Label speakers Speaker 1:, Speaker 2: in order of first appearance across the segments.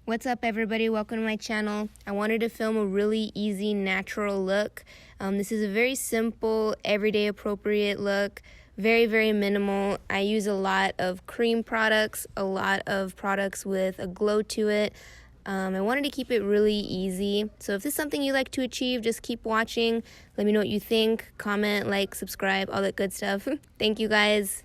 Speaker 1: What's up everybody, welcome to my channel. I wanted to film a really easy natural look. This is a very simple, everyday appropriate look, very minimal. I use a lot of cream products, a lot of products with a glow to it. I wanted to keep it really easy. So if this is something you like to achieve, just keep watching. Let me know what you think, comment, like, subscribe, all that good stuff. Thank you guys.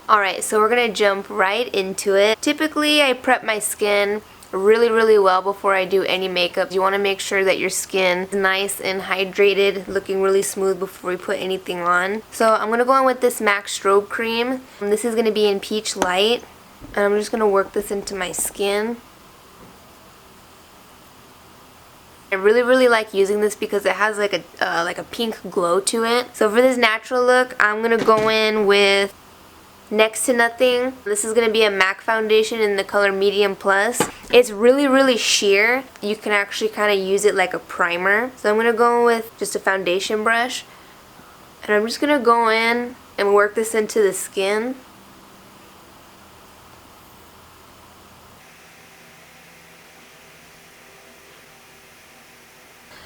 Speaker 1: Alright, so we're going to jump right into it. Typically, I prep my skin really well before I do any makeup. You want to make sure that your skin is nice and hydrated, looking really smooth before we put anything on. So I'm going to go in with this MAC Strobe Cream. This is going to be in Peach Light. And I'm just going to work this into my skin. I really like using this because it has like a pink glow to it. So for this natural look, I'm going to go in with Next to Nothing. This is going to be a MAC foundation in the color Medium Plus. It's really sheer. You can actually kind of use it like a primer. So I'm going to go with just a foundation brush. And I'm just going to go in and work this into the skin.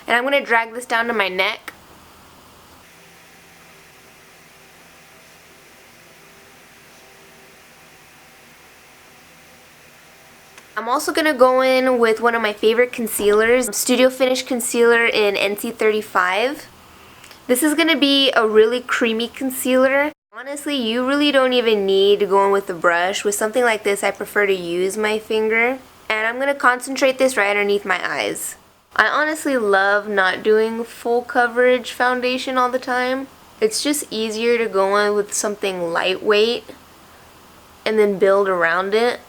Speaker 1: And I'm going to drag this down to my neck. I'm also going to go in with one of my favorite concealers, Studio Finish Concealer in NC35. This is going to be a really creamy concealer. Honestly, you really don't even need to go in with a brush. With something like this, I prefer to use my finger. And I'm going to concentrate this right underneath my eyes. I honestly love not doing full coverage foundation all the time. It's just easier to go in with something lightweight and then build around it.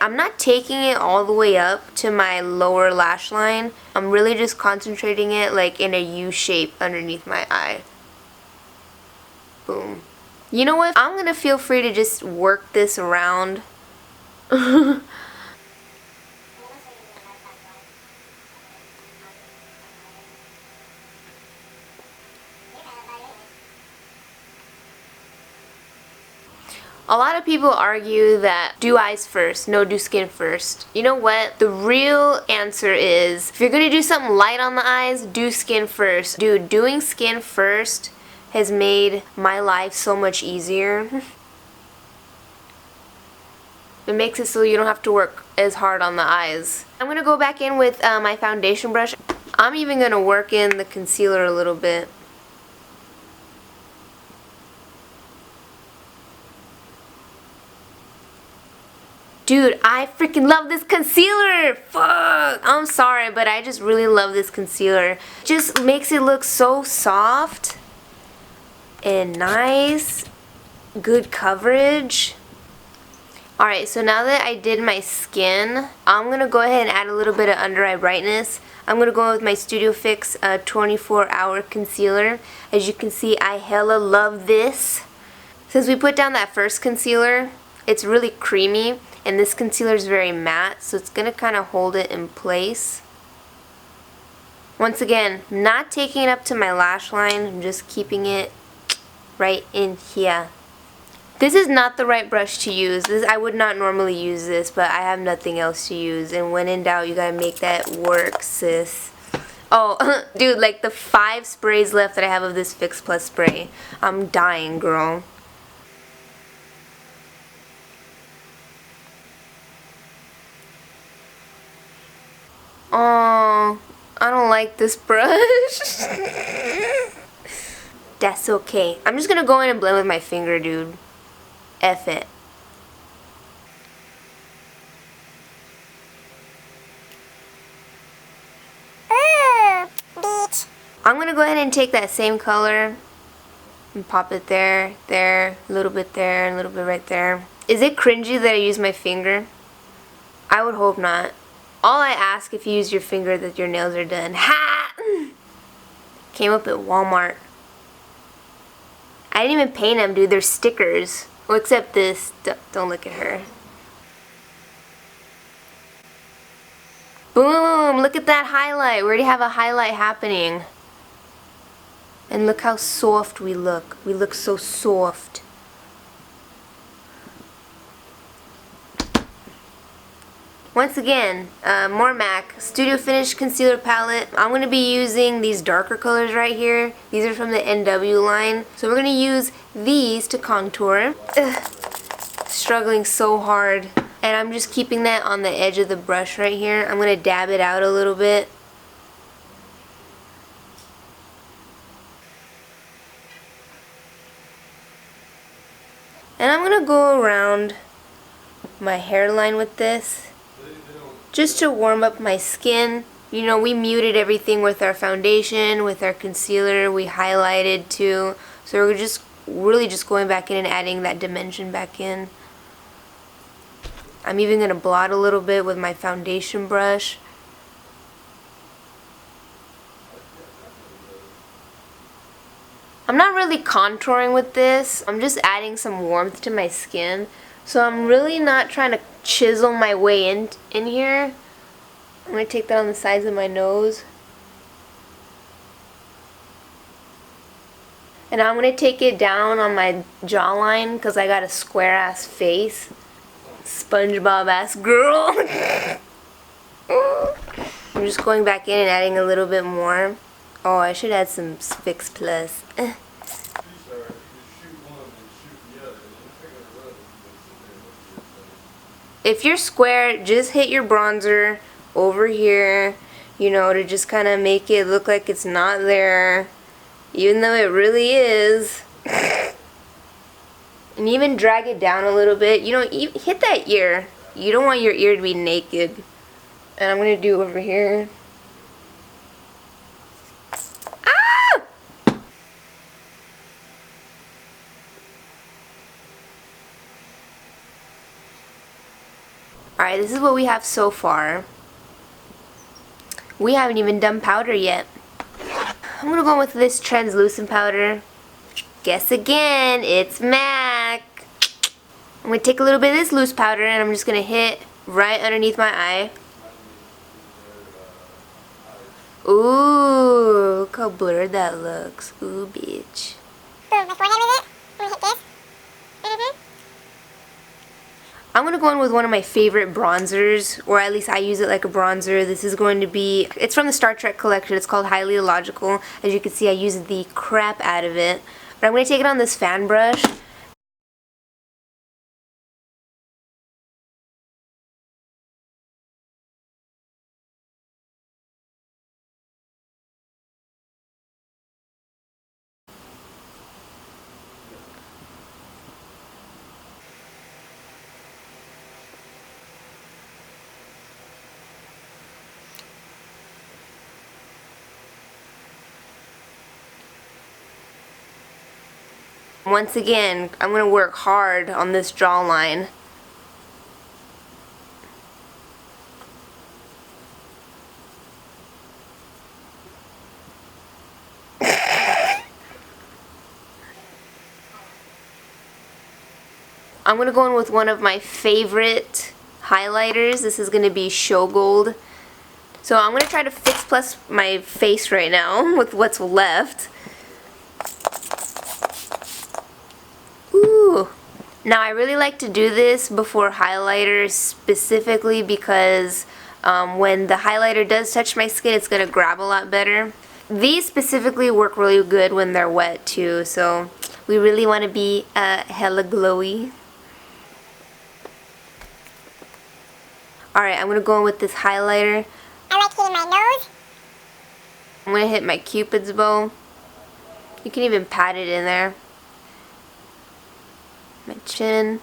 Speaker 1: I'm not taking it all the way up to my lower lash line. I'm really just concentrating it like in a U shape underneath my eye. Boom. You know what? I'm gonna feel free to just work this around. A lot of people argue that do eyes first, no, do skin first. You know what? The real answer is, if you're gonna do something light on the eyes, do skin first. Dude, doing skin first has made my life so much easier. It makes it so you don't have to work as hard on the eyes. I'm gonna go back in with my foundation brush. I'm even gonna work in the concealer a little bit. Dude, I freaking love this concealer! Fuck! I'm sorry, but I just really love this concealer. It just makes it look so soft and nice. Good coverage. Alright, so now that I did my skin, I'm going to go ahead and add a little bit of under eye brightness. I'm going to go with my Studio Fix 24-hour concealer. As you can see, I hella love this. Since we put down that first concealer, it's really creamy. And this concealer is very matte, so it's going to kind of hold it in place. Once again, not taking it up to my lash line, I'm just keeping it right in here. This is not the right brush to use. I would not normally use this, but I have nothing else to use. And when in doubt, you gotta make that work, sis. Oh, dude, like the 5 sprays left that I have of this Fix Plus spray. I'm dying, girl. Oh, I don't like this brush. That's okay. I'm just gonna go in and blend with my finger, dude. F it. Bitch. I'm gonna go ahead and take that same color and pop it there, a little bit there, and a little bit right there. Is it cringy that I use my finger? I would hope not. All I ask if you use your finger that your nails are done. Ha! Came up at Walmart. I didn't even paint them, dude. They're stickers. Well, except this. Don't look at her. Boom! Look at that highlight. We already have a highlight happening. And look how soft we look. We look so soft. Once again, more MAC Studio Finish Concealer Palette. I'm going to be using these darker colors right here. These are from the NW line. So we're going to use these to contour. Ugh, struggling so hard. And I'm just keeping that on the edge of the brush right here. I'm going to dab it out a little bit. And I'm going to go around my hairline with this, just to warm up my skin. You know, we muted everything with our foundation, with our concealer, we highlighted too. So we're just really just going back in and adding that dimension back in. I'm even going to blot a little bit with my foundation brush. I'm not really contouring with this, I'm just adding some warmth to my skin. So I'm really not trying to chisel my way in here. I'm going to take that on the sides of my nose. And I'm going to take it down on my jawline because I got a square ass face. SpongeBob ass girl. I'm just going back in and adding a little bit more. Oh, I should add some Fix Plus. If you're square, just hit your bronzer over here, you know, to just kind of make it look like it's not there, even though it really is. And even drag it down a little bit. You know, hit that ear. You don't want your ear to be naked. And I'm going to do over here. Alright, this is what we have so far. We haven't even done powder yet. I'm gonna go with this translucent powder. Guess again, it's MAC. I'm gonna take a little bit of this loose powder and I'm just gonna hit right underneath my eye. Ooh, look how blurred that looks. Ooh, bitch.
Speaker 2: Boom, my forehead with it. I'm gonna hit this.
Speaker 1: I'm going to go in with one of my favorite bronzers, or at least I use it like a bronzer. This is going to be, it's from the Star Trek collection. It's called Highly Illogical. As you can see, I use the crap out of it. But I'm going to take it on this fan brush. Once again, I'm going to work hard on this jawline. I'm going to go in with one of my favorite highlighters. This is going to be Show Gold. So I'm going to try to Fix Plus my face right now with what's left. Ooh. Now I really like to do this before highlighter specifically because when the highlighter does touch my skin, it's going to grab a lot better. These specifically work really good when they're wet too, so we really want to be hella glowy. Alright, I'm going to go in with this highlighter.
Speaker 2: I like hitting my nose.
Speaker 1: I'm going to hit my Cupid's bow. You can even pat it in there. My chin.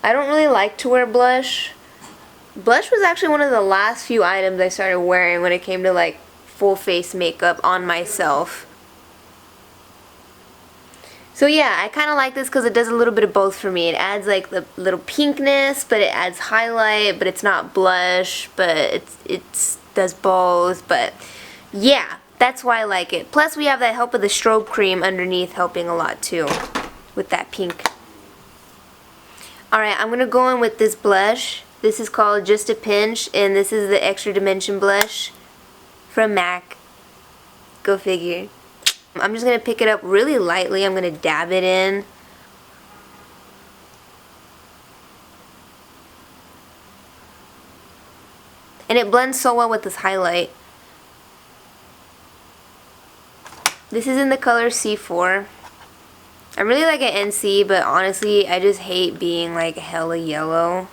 Speaker 1: I don't really like to wear blush. Blush was actually one of the last few items I started wearing when it came to like full face makeup on myself. So yeah, I kind of like this because it does a little bit of both for me. It adds like the little pinkness, but it adds highlight, but it's not blush, but it does both. But yeah, that's why I like it. Plus we have that help of the strobe cream underneath helping a lot too with that pink. Alright, I'm going to go in with this blush. This is called Just a Pinch, and this is the Extra Dimension blush from MAC. Go figure. I'm just going to pick it up really lightly. I'm going to dab it in And it blends so well with this highlight. This is in the color C4. I really like an NC, but honestly, I just hate being like hella yellow.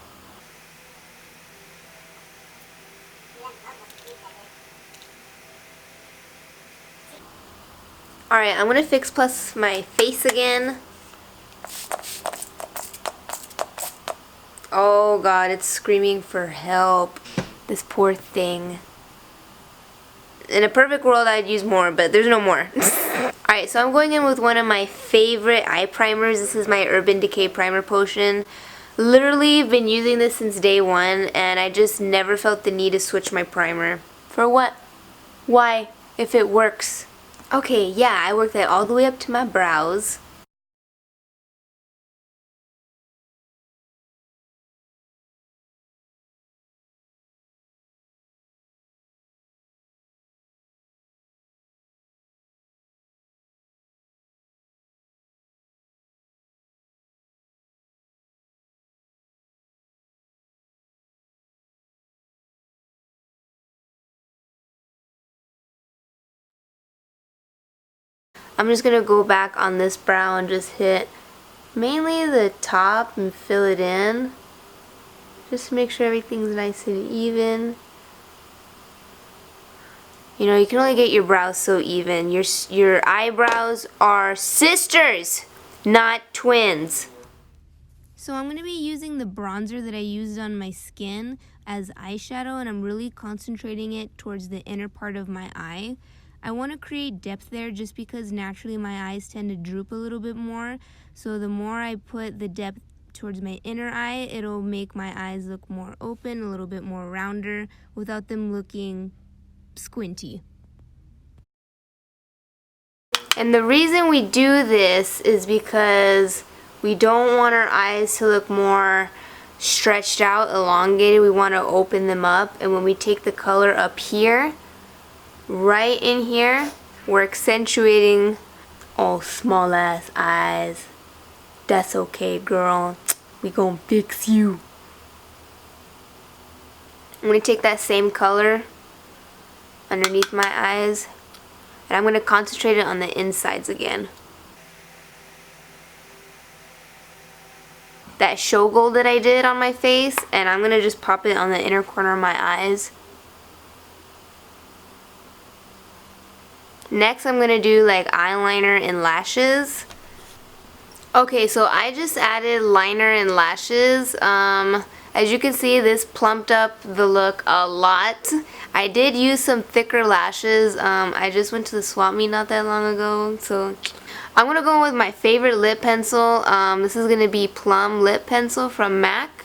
Speaker 1: Alright, I'm gonna fix plus my face again. Oh god, it's screaming for help. This poor thing. In a perfect world, I'd use more, but there's no more. Alright, so I'm going in with one of my favorite eye primers. This is my Urban Decay Primer Potion. Literally been using this since day one, and I just never felt the need to switch my primer. For what? Why? If it works. Okay, yeah, I worked that all the way up to my brows. I'm just going to go back on this brow and just hit mainly the top and fill it in. Just to make sure everything's nice and even. You know, you can only get your brows so even. Your eyebrows are sisters, not twins. So I'm going to be using the bronzer that I used on my skin as eyeshadow, and I'm really concentrating it towards the inner part of my eye. I want to create depth there just because naturally my eyes tend to droop a little bit more. So the more I put the depth towards my inner eye, it'll make my eyes look more open, a little bit more rounder, without them looking squinty. And the reason we do this is because we don't want our eyes to look more stretched out, elongated. We want to open them up, and when we take the color up here, right in here, we're accentuating all small ass eyes. That's okay, girl. We gonna fix you. I'm gonna take that same color underneath my eyes, and I'm gonna concentrate it on the insides again. That show gold that I did on my face, and I'm gonna just pop it on the inner corner of my eyes. Next, I'm going to do like eyeliner and lashes. Okay, so I just added liner and lashes. As you can see, this plumped up the look a lot. I did use some thicker lashes. I just went to the swap meet not that long ago. So I'm going to go with my favorite lip pencil. This is going to be Plum Lip Pencil from MAC.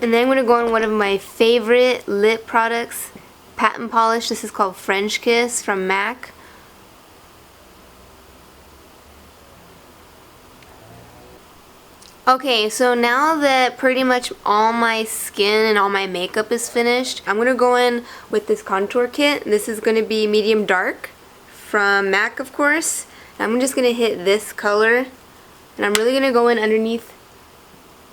Speaker 1: And then I'm going to go on one of my favorite lip products, Patent Polish. This is called French Kiss from MAC. Okay, so now that pretty much all my skin and all my makeup is finished, I'm going to go in with this contour kit. This is going to be medium dark from MAC, of course. And I'm just going to hit this color, and I'm really going to go in underneath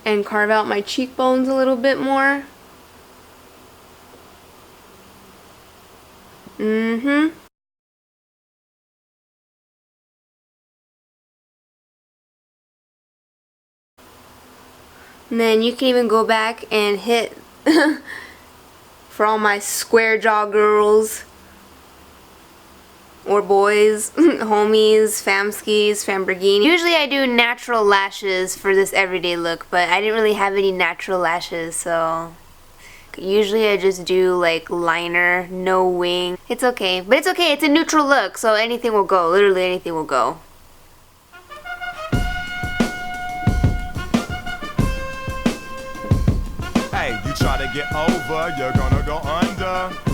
Speaker 1: and carve out my cheekbones a little bit more. And then you can even go back and hit for all my square jaw girls or boys, homies, famskis, Famborghini. Usually I do natural lashes for this everyday look, but I didn't really have any natural lashes, so usually I just do like liner, no wing. It's okay, but it's okay, it's a neutral look, so anything will go, literally anything will go.
Speaker 3: Hey, you try to get over, you're gonna go under.